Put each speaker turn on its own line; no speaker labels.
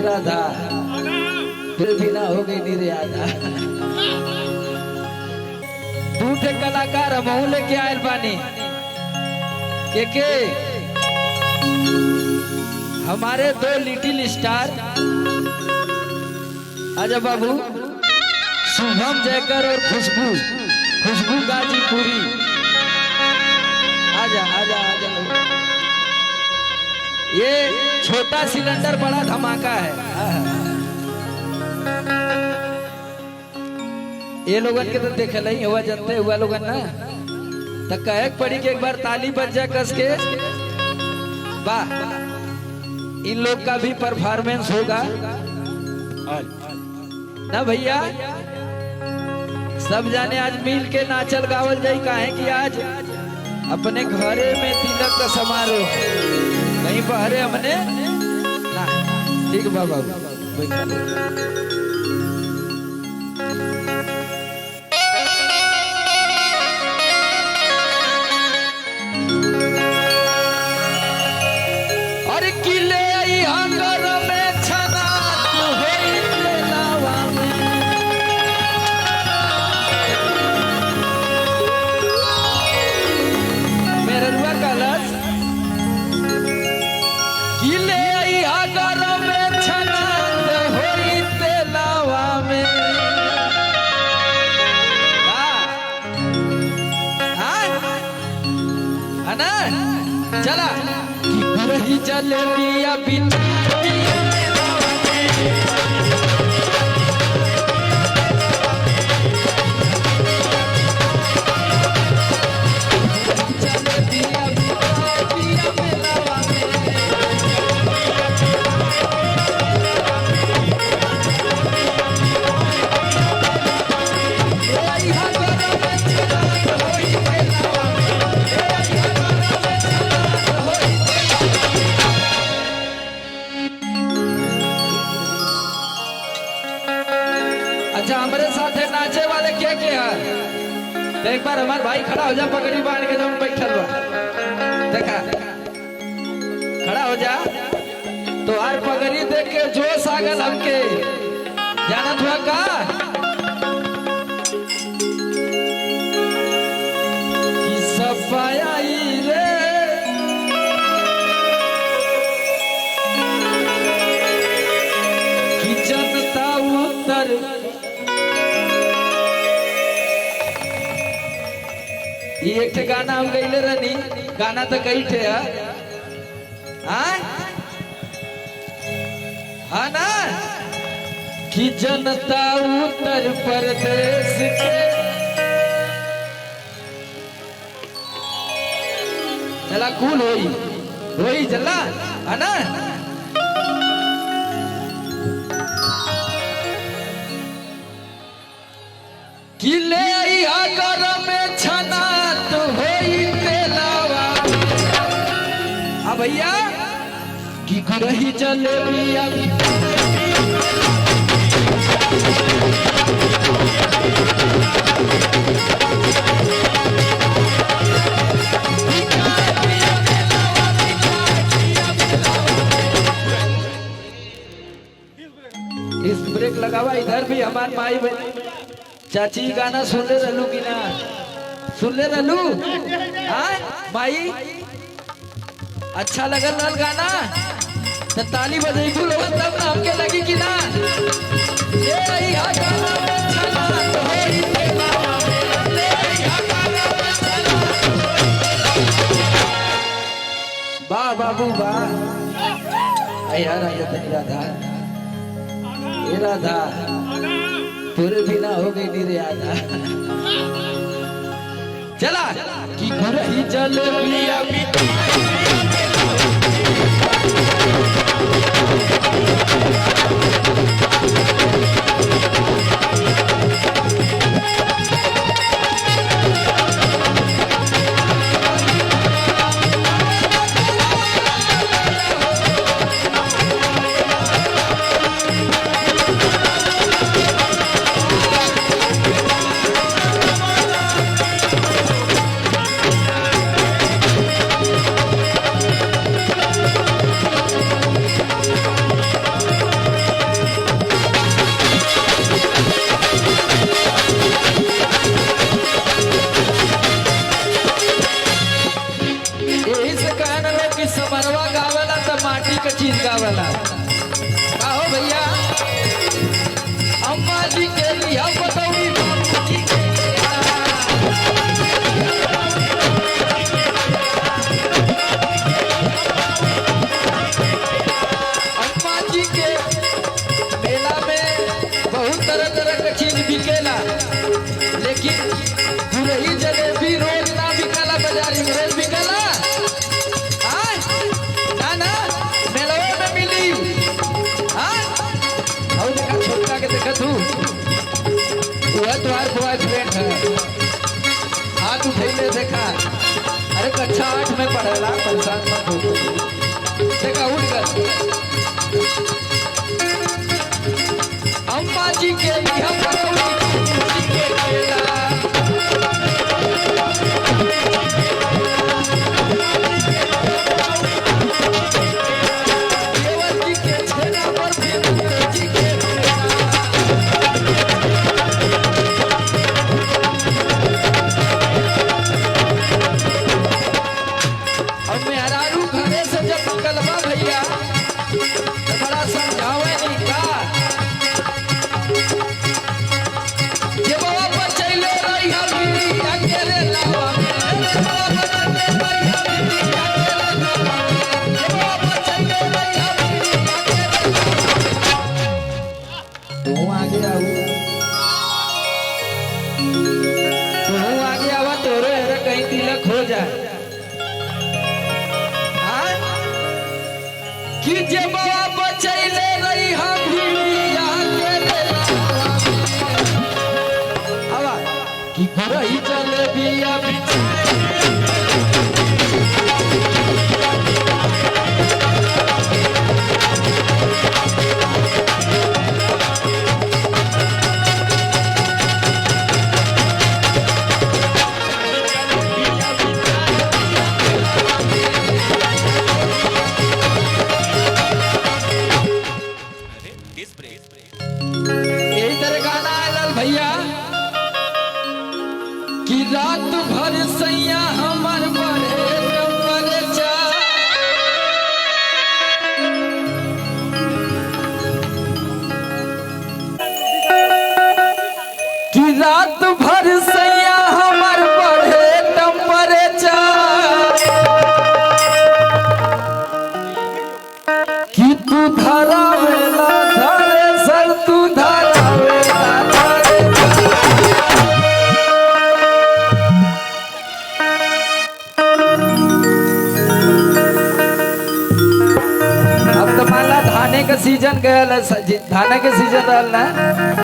राधा फिर भी ना हो गई नीरे आधा। दूठे कलाकार हमहू लेके आयल बानी के हमारे दो लिटिल स्टार आजा बाबू, शुभम जयकर और खुशबू, खुशबू गाजीपुरी। आजा आजा आजा। ये छोटा सिलेंडर बड़ा धमाका है। ये लोगन के तो देखे नहीं हुआ, जनते हुआ लोगन ना तो कहे पड़ी कि एक बार ताली बज जाए कस के। वाह, इन लोग का भी परफॉर्मेंस होगा ना भैया। सब जाने आज मिल के नाचल गावल जाई, काहे कि आज अपने घरे में तिलक का समारोह, कहीं बाहरे हमने ना। ठीक बाबा, और किले हंगर में छना मेरा रुआ कलश किले हंगर में छना होई तेलावा में। है ना, चला रही जलेबिया बिना अच्छा हमारे साथ है नाचे वाले क्या है। तो एक बार हमारे भाई खड़ा हो जा, पगड़ी बांध के जब बैठल बा देखा, खड़ा हो जा तो हर पगड़ी देख के जोश आ गल हमके। जानत हुआ का कि सफाया रे कि जनता उत्तर ये एक गाना हम गईले रहनी, गाना तो कई थे हाँ ना कि जनता उत्तर प्रदेश के। चला कूल होई चला है ना। किले आगर में छना भैया की गुरही जलेबिया इस ब्रेक लगावा। इधर भी हमारे माई बहन चाची गाना सुन ले रहलू कि ना, सुन ले रहलू माई। अच्छा लगल लाल गाना तो ताली बजेबू लोग तब ना हमके लगी कि ना। वाह बाबू वाह। यार आजा तनी राधा, ये राधा पूरे भी ना हो गई नीरे आधा। चला कि गुरही जलेबिया कक्षा 8 में पढ़ेला, परेशान मत हो। देखा उठ कर अम्मा जी के लिया पकौड़ी जी के केला। देवर जी के छेना पर फिर जी के अब मेहरारू घरे से जब निकलवा भैया तो बड़ा समझावे नहीं का जे बाबा बचैले रही हमी अकेले लावा में जे बाबा बचैले रही हमी अकेले लावा में जे बाबा बचैले रही हमी अकेले तू आगे आओ तू आगे आवा तोरे कहीं तिलक हो जाए कि जे बाबा बचैले रही हम भिड़िया के हवा कि रही चले बिया यही तरह गाना आयल भैया कि रात भर सैया हमर बढ़े टेम्परेचर कि रात भर सैया हमर बढ़े टेम्परेचर कि तू धरावेला धरे सर तू धरावेला धरे अब तो मान ला धाने का सीजन गया, धाने के सीजन रहल ना।